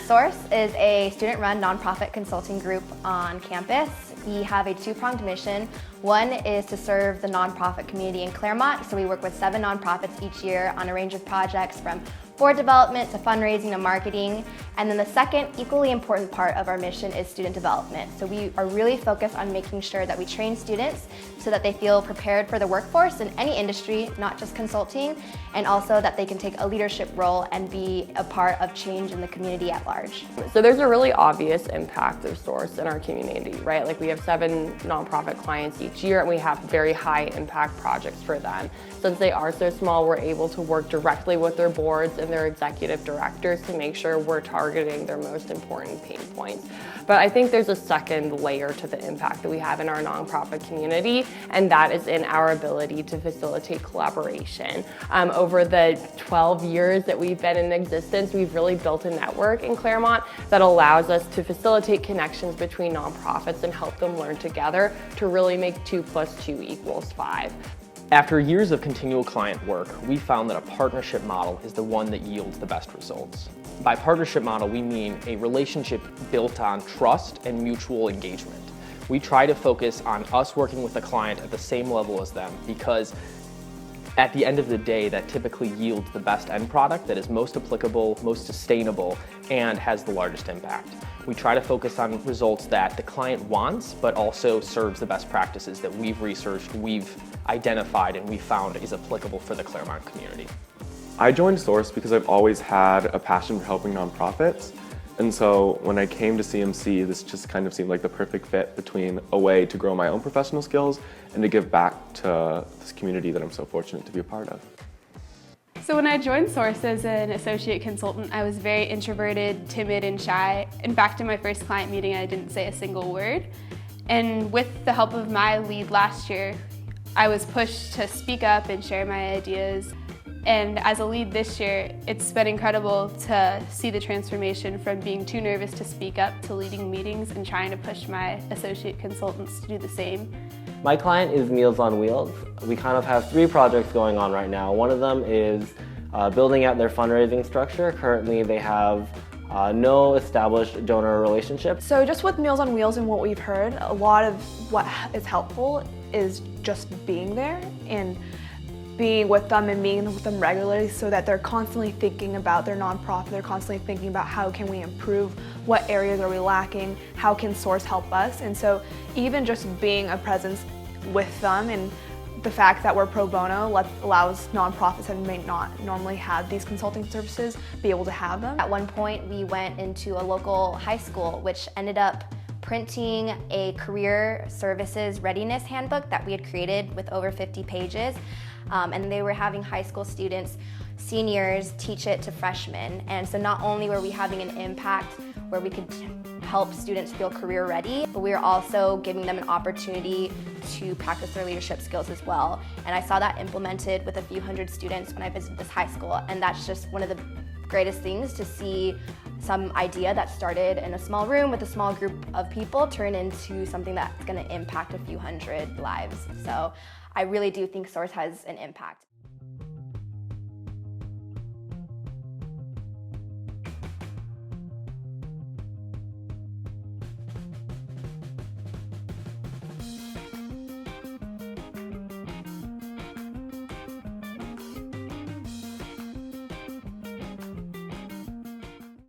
Source is a student-run nonprofit consulting group on campus. We have a two-pronged mission. One is to serve the nonprofit community in Claremont, so we work with 7 nonprofits each year on a range of projects from board development to fundraising to marketing. And then the second, equally important part of our mission is student development. So we are really focused on making sure that we train students so that they feel prepared for the workforce in any industry, not just consulting, and also that they can take a leadership role and be a part of change in the community at large. So there's a really obvious impact of Source in our community, right? Like we have 7 nonprofit clients each year and we have very high impact projects for them. Since they are so small, we're able to work directly with their boards and their executive directors to make sure we're targeting their most important pain points. But I think there's a second layer to the impact that we have in our nonprofit community, and that is in our ability to facilitate collaboration. Over the 12 years that we've been in existence, we've really built a network in Claremont that allows us to facilitate connections between nonprofits and help them learn together to really make 2 + 2 = 5. After years of continual client work, we found that a partnership model is the one that yields the best results. By partnership model, we mean a relationship built on trust and mutual engagement. We try to focus on us working with the client at the same level as them because at the end of the day, that typically yields the best end product that is most applicable, most sustainable, and has the largest impact. We try to focus on results that the client wants, but also serves the best practices that we've researched, we've identified, and we found is applicable for the Claremont community. I joined Source because I've always had a passion for helping nonprofits. And so when I came to CMC, this just kind of seemed like the perfect fit between a way to grow my own professional skills and to give back to this community that I'm so fortunate to be a part of. So when I joined Source as an associate consultant, I was very introverted, timid, and shy. In fact, in my first client meeting, I didn't say a single word. And with the help of my lead last year, I was pushed to speak up and share my ideas. And as a lead this year, it's been incredible to see the transformation from being too nervous to speak up to leading meetings and trying to push my associate consultants to do the same. My client is Meals on Wheels. We kind of have 3 projects going on right now. One of them is building out their fundraising structure. Currently they have no established donor relationship. So just with Meals on Wheels and what we've heard, a lot of what is helpful is just being there and being with them and meeting with them regularly so that they're constantly thinking about their nonprofit, they're constantly thinking about how can we improve, what areas are we lacking, how can Source help us. And so even just being a presence with them and the fact that we're pro bono allows nonprofits that may not normally have these consulting services be able to have them. At one point, we went into a local high school, which ended up printing a career services readiness handbook that we had created with over 50 pages. And they were having high school students, seniors, teach it to freshmen. And so not only were we having an impact where we could help students feel career ready, but we were also giving them an opportunity to practice their leadership skills as well. And I saw that implemented with a few hundred students when I visited this high school. And that's just one of the greatest things to see some idea that started in a small room with a small group of people turn into something that's going to impact a few hundred lives. So I really do think Source has an impact.